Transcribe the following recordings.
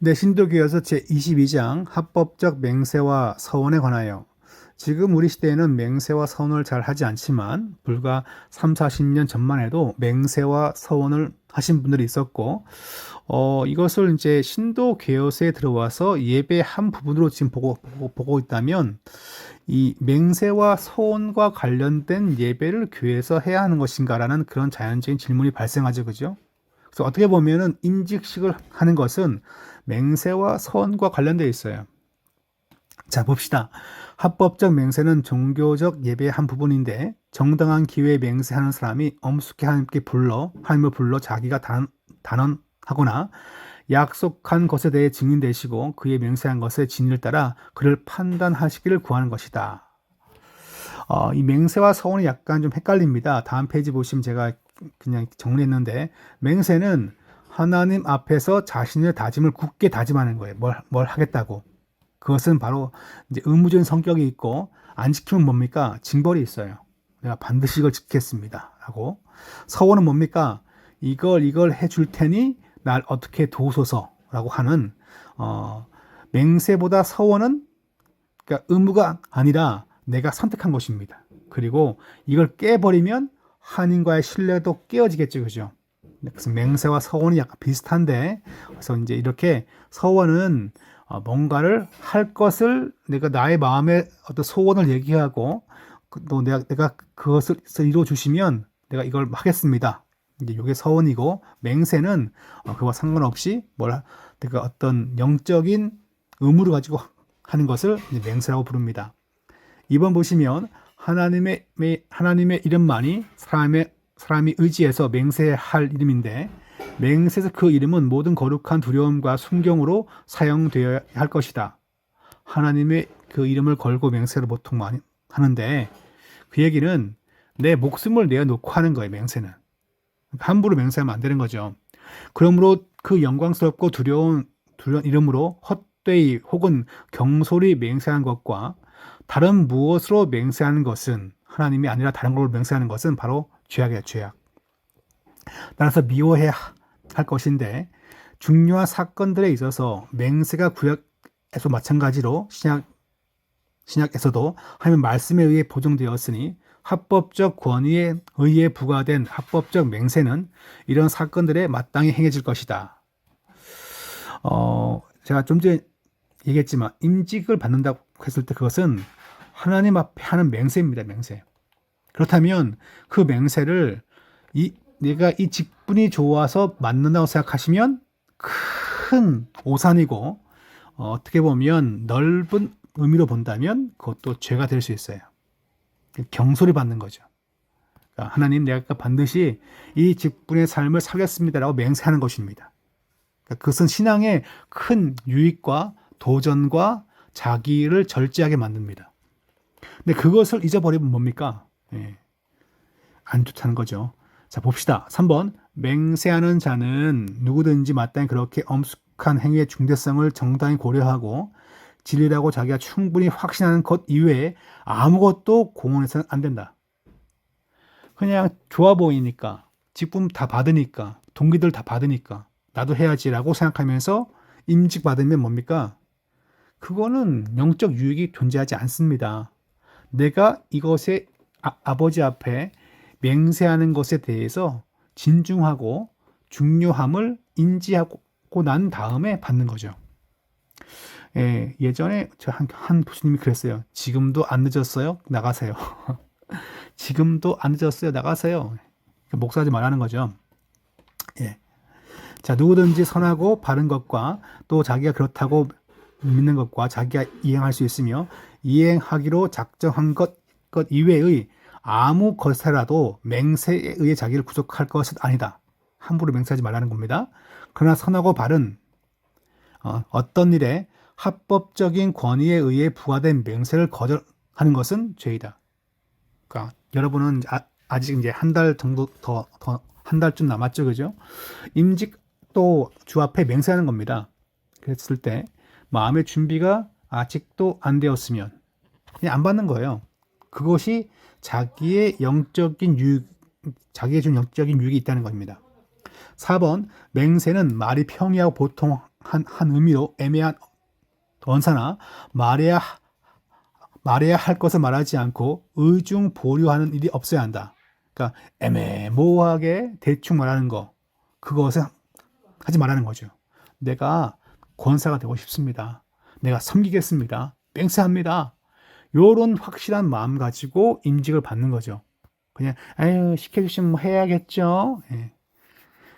네, 신도기여서 제22장 합법적 맹세와 서원에 관하여. 지금 우리 시대에는 맹세와 서원을 잘 하지 않지만 불과 3, 40년 전만 해도 맹세와 서원을 하신 분들이 있었고 이것을 이제 신도 계열에 들어와서 예배 한 부분으로 지금 보고 있다면 이 맹세와 서원과 관련된 예배를 교회에서 해야 하는 것인가라는 그런 자연적인 질문이 발생하죠. 그죠? 그래서 어떻게 보면은 임직식을 하는 것은 맹세와 서원과 관련되어 있어요. 자, 봅시다. 합법적 맹세는 종교적 예배의 한 부분인데 정당한 기회에 맹세하는 사람이 엄숙히 하나님을 불러 자기가 단언하거나 약속한 것에 대해 증인되시고 그의 맹세한 것의 진위를 따라 그를 판단하시기를 구하는 것이다. 이 맹세와 서원이 약간 좀 헷갈립니다. 다음 페이지 보시면 제가 그냥 정리했는데 맹세는 하나님 앞에서 자신의 다짐을 굳게 다짐하는 거예요. 뭘 하겠다고. 그것은 바로 이제 의무적인 성격이 있고 안 지키면 뭡니까? 징벌이 있어요. 내가 반드시 이걸 지키겠습니다. 라고. 서원은 뭡니까? 이걸 해줄 테니 날 어떻게 도우소서라고 하는 맹세보다 서원은 그러니까 의무가 아니라 내가 선택한 것입니다. 그리고 이걸 깨버리면 하나님과의 신뢰도 깨어지겠죠, 그죠? 그래서 맹세와 서원이 약간 비슷한데, 그래서 이제 이렇게 서원은 뭔가를 할 것을 내가 나의 마음의 어떤 소원을 얘기하고 또 내가 그것을 이루어 주시면 내가 이걸 하겠습니다. 이제 이게 서원이고 맹세는 그와 상관없이 내가 어떤 영적인 의무를 가지고 하는 것을 맹세라고 부릅니다. 2번 보시면 하나님의 이름만이 사람이 의지해서 맹세할 이름인데 맹세에서 그 이름은 모든 거룩한 두려움과 순경으로 사용되어야 할 것이다. 하나님의 그 이름을 걸고 맹세를 보통 많이 하는데 그 얘기는 내 목숨을 내어놓고 하는 거예요. 맹세는. 함부로 맹세하면 안 되는 거죠. 그러므로 그 영광스럽고 두려운 이름으로 헛되이 혹은 경솔히 맹세한 것과 다른 무엇으로 맹세하는 것은 하나님이 아니라 다른 걸로 맹세하는 것은 바로 죄악이에요. 죄악. 따라서 미워해야 할 것인데 중요한 사건들에 있어서 맹세가 구약에서 마찬가지로 신약에서도 하나님 말씀에 의해 보정되었으니 합법적 권위에 의해 부과된 합법적 맹세는 이런 사건들에 마땅히 행해질 것이다. 제가 좀 전에 얘기했지만 임직을 받는다고 했을 때 그것은 하나님 앞에 하는 맹세입니다. 맹세. 그렇다면 그 맹세를 내가 이 직분이 좋아서 맡는다고 생각하시면 큰 오산이고 어떻게 보면 넓은 의미로 본다면 그것도 죄가 될 수 있어요. 경솔히 받는 거죠. 그러니까 하나님 내가 반드시 이 직분의 삶을 살겠습니다라고 맹세하는 것입니다. 그러니까 그것은 신앙의 큰 유익과 도전과 자기를 절제하게 만듭니다. 근데 그것을 잊어버리면 뭡니까? 안 좋다는 거죠. 자, 봅시다. 3번. 맹세하는 자는 누구든지 마땅히 그렇게 엄숙한 행위의 중대성을 정당히 고려하고 진리라고 자기가 충분히 확신하는 것 이외에 아무것도 공언해서는 안 된다. 그냥 좋아 보이니까, 직분 다 받으니까, 동기들 다 받으니까 나도 해야지라고 생각하면서 임직 받으면 뭡니까? 그거는 영적 유익이 존재하지 않습니다. 내가 이것에 아버지 앞에 맹세하는 것에 대해서 진중하고 중요함을 인지하고 난 다음에 받는 거죠. 예전에 한 교수님이 그랬어요. 지금도 안 늦었어요? 나가세요. 지금도 안 늦었어요? 나가세요. 목사하지 말라는 거죠. 예. 자, 누구든지 선하고 바른 것과 또 자기가 그렇다고 믿는 것과 자기가 이행할 수 있으며 이행하기로 작정한 것 이외의 아무 것이라도 맹세에 의해 자기를 구속할 것은 아니다. 함부로 맹세하지 말라는 겁니다. 그러나 선하고 바른 어떤 일에 합법적인 권위에 의해 부과된 맹세를 거절하는 것은 죄이다. 그러니까 여러분은 아직 이제 한 달 정도 한 달쯤 남았죠, 그죠? 임직 또 주 앞에 맹세하는 겁니다. 그랬을 때 마음의 준비가 아직도 안 되었으면 그냥 안 받는 거예요. 그것이 자기의 준 영적인 유익이 있다는 겁니다. 4번 맹세는 말이 평이하고 한 의미로 애매한 언사나 말해야 할 것을 말하지 않고 의중보류하는 일이 없어야 한다. 그러니까 애매모호하게 대충 말하는 거, 그것을 하지 말라는 거죠. 내가 권사가 되고 싶습니다. 내가 섬기겠습니다. 맹세합니다. 요런 확실한 마음 가지고 임직을 받는 거죠. 그냥 아유 시켜주시면 뭐 해야겠죠. 예.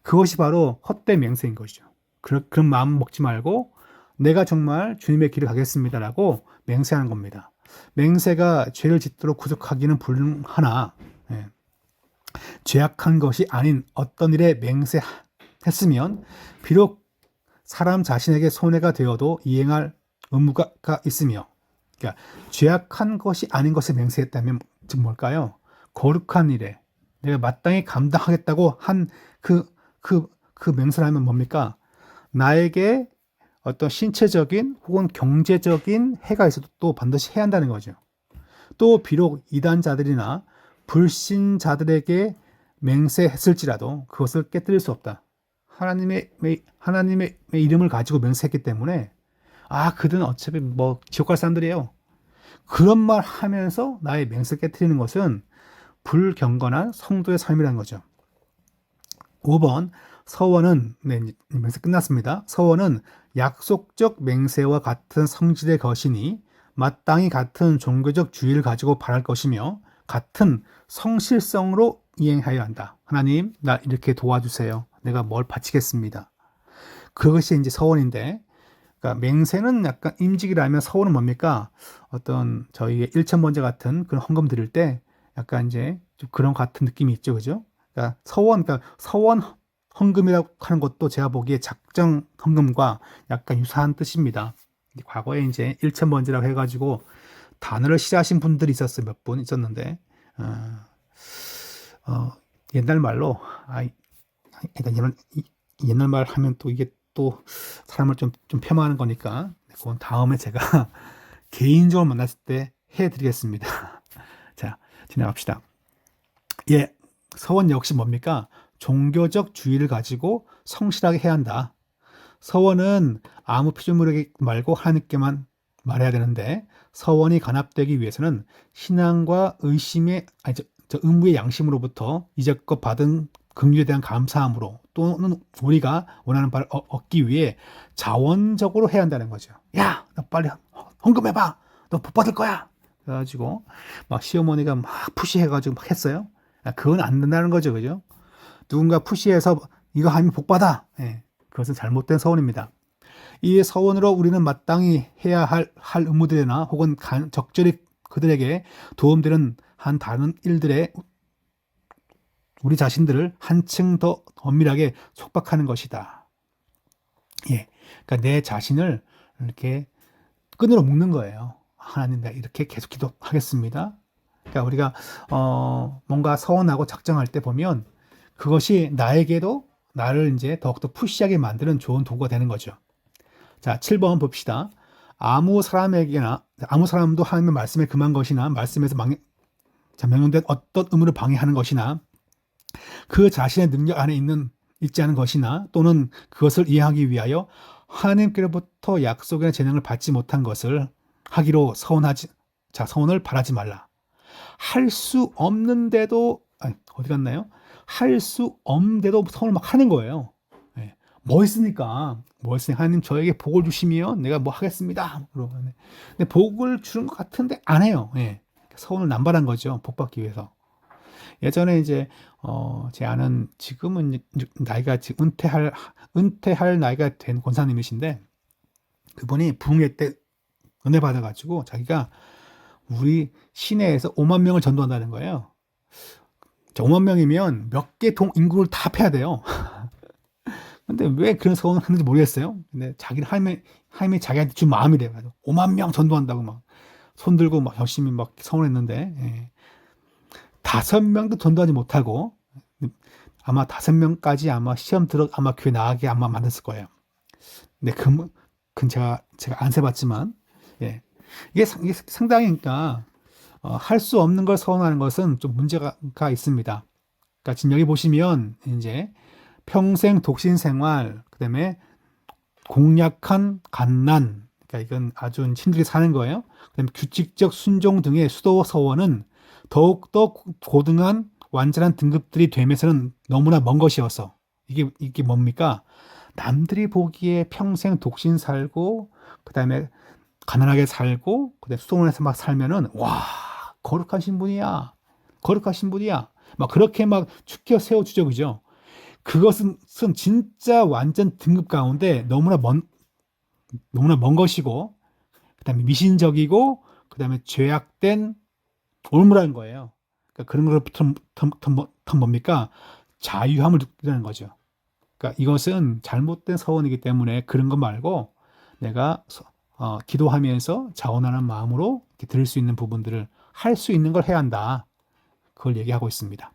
그것이 바로 헛된 맹세인 것이죠. 그런 마음 먹지 말고 내가 정말 주님의 길을 가겠습니다라고 맹세하는 겁니다. 맹세가 죄를 짓도록 구속하기는 불능하나 예. 죄악한 것이 아닌 어떤 일에 맹세했으면 비록 사람 자신에게 손해가 되어도 이행할 의무가 있으며, 그러니까 죄악한 것이 아닌 것에 맹세했다면 즉 뭘까요? 거룩한 일에 내가 마땅히 감당하겠다고 한 그 맹세를 하면 뭡니까? 나에게 어떤 신체적인 혹은 경제적인 해가 있어도 또 반드시 해야 한다는 거죠. 또 비록 이단자들이나 불신자들에게 맹세했을지라도 그것을 깨뜨릴 수 없다. 하나님의 이름을 가지고 맹세했기 때문에 그들은 어차피 뭐 지옥 갈 사람들이에요. 그런 말 하면서 나의 맹세를 깨뜨리는 것은 불경건한 성도의 삶이라는 거죠. 5번 서원은 맹세 끝났습니다. 서원은 약속적 맹세와 같은 성질의 것이니 마땅히 같은 종교적 주의를 가지고 바랄 것이며 같은 성실성으로 이행하여야 한다. 하나님, 나 이렇게 도와주세요. 내가 뭘 바치겠습니다. 그것이 이제 서원인데, 그러니까 맹세는 약간 임직이라면 서원은 뭡니까? 어떤 저희의 일천번제 같은 그런 헌금 드릴 때 약간 이제 좀 그런 같은 느낌이 있죠, 그죠? 그러니까 서원 헌금이라고 하는 것도 제가 보기에 작정 헌금과 약간 유사한 뜻입니다. 과거에 이제 일천번제라고 해가지고 단어를 싫어하신 분들이 있었어요. 몇 분 있었는데, 옛날 말로, 옛날 말 하면 또 이게 또 사람을 좀 폄하하는 거니까, 그건 다음에 제가 개인적으로 만났을 때 해드리겠습니다. 자, 지나갑시다. 예, 서원 역시 뭡니까? 종교적 주의를 가지고 성실하게 해야 한다. 서원은 아무 피조물에게 말고 하나님께만 말해야 되는데 서원이 간합되기 위해서는 신앙과 의심의 의무의 양심으로부터 이제껏 받은 긍휼에 대한 감사함으로 또는 우리가 원하는 바를 얻기 위해 자원적으로 해야 한다는 거죠. 야, 너 빨리 헌금해봐. 너 복 받을 거야. 그래가지고 막 시어머니가 막 푸시해가지고 막 했어요. 그건 안 된다는 거죠, 그죠? 누군가 푸시해서 이거 하면 복 받아. 예, 그것은 잘못된 서원입니다. 이 서원으로 우리는 마땅히 해야 할 의무들이나 혹은 적절히 그들에게 도움되는 한 다른 일들에 우리 자신들을 한층 더 엄밀하게 속박하는 것이다. 예, 그러니까 내 자신을 이렇게 끈으로 묶는 거예요. 하나님, 내가 이렇게 계속 기도하겠습니다. 그러니까 우리가 뭔가 서원하고 작정할 때 보면 그것이 나에게도 나를 이제 더욱더 푸시하게 만드는 좋은 도구가 되는 거죠. 자, 7번 봅시다. 아무 사람도 하나님의 말씀에 금한 것이나 말씀에서 명령된 어떤 의무를 방해하는 것이나 그 자신의 능력 안에 있지 않은 것이나 또는 그것을 이해하기 위하여 하나님께로부터 약속이나 재능을 받지 못한 것을 하기로 서원을 바라지 말라. 할 수 없는데도 어디 갔나요? 할 수 없는데도 서원을 막 하는 거예요. 예. 멋있으니까 하나님 저에게 복을 주시면 내가 뭐 하겠습니다. 근데 복을 주는 것 같은데 안 해요. 예. 서원을 남발한 거죠. 복 받기 위해서. 예전에 이제 제 아는 지금은 나이가 지금 은퇴할 나이가 된 권사님이신데 그분이 부흥회 때 은혜 받아가지고 자기가 우리 시내에서 5만 명을 전도한다는 거예요. 5만 명이면 몇 개 동 인구를 다 패야 돼요. 근데 왜 그런 소원을 하는지 모르겠어요. 근데 하나님이 자기한테 준 마음이 돼요. 5만 명 전도한다고 막 손 들고 막 열심히 막 소원했는데 예. 5명도 전도하지 못하고 아마 5명까지 아마 시험 아마 교회 나가게 아마 만들었을 거예요. 근데 그건 제가 안 세봤지만 예. 이게 상당히 그러니까 할 수 없는 걸 서원하는 것은 좀 문제가 있습니다. 그러니까 지금 여기 보시면 이제 평생 독신 생활, 그다음에 공약한 갓난, 그러니까 이건 아주 힘들게 사는 거예요. 그다음에 규칙적 순종 등의 수도 서원은 더욱더 고등한 완전한 등급들이 되면서는 너무나 먼 것이어서 이게 뭡니까? 남들이 보기에 평생 독신 살고 그다음에 가난하게 살고 그다음에 수도원에서 막 살면은 와 거룩한 신분이야, 거룩한 신분이야, 막 그렇게 막 축켜 세워주죠, 그죠? 그것은 진짜 완전 등급 가운데 너무나 먼 것이고 그다음에 미신적이고 그다음에 죄악된 올무라는 거예요. 그러니까 그런 것부터 뭡니까? 자유함을 누리는 거죠. 그러니까 이것은 잘못된 서원이기 때문에 그런 거 말고 내가 기도하면서 자원하는 마음으로 이렇게 들을 수 있는 부분들을 할 수 있는 걸 해야 한다. 그걸 얘기하고 있습니다.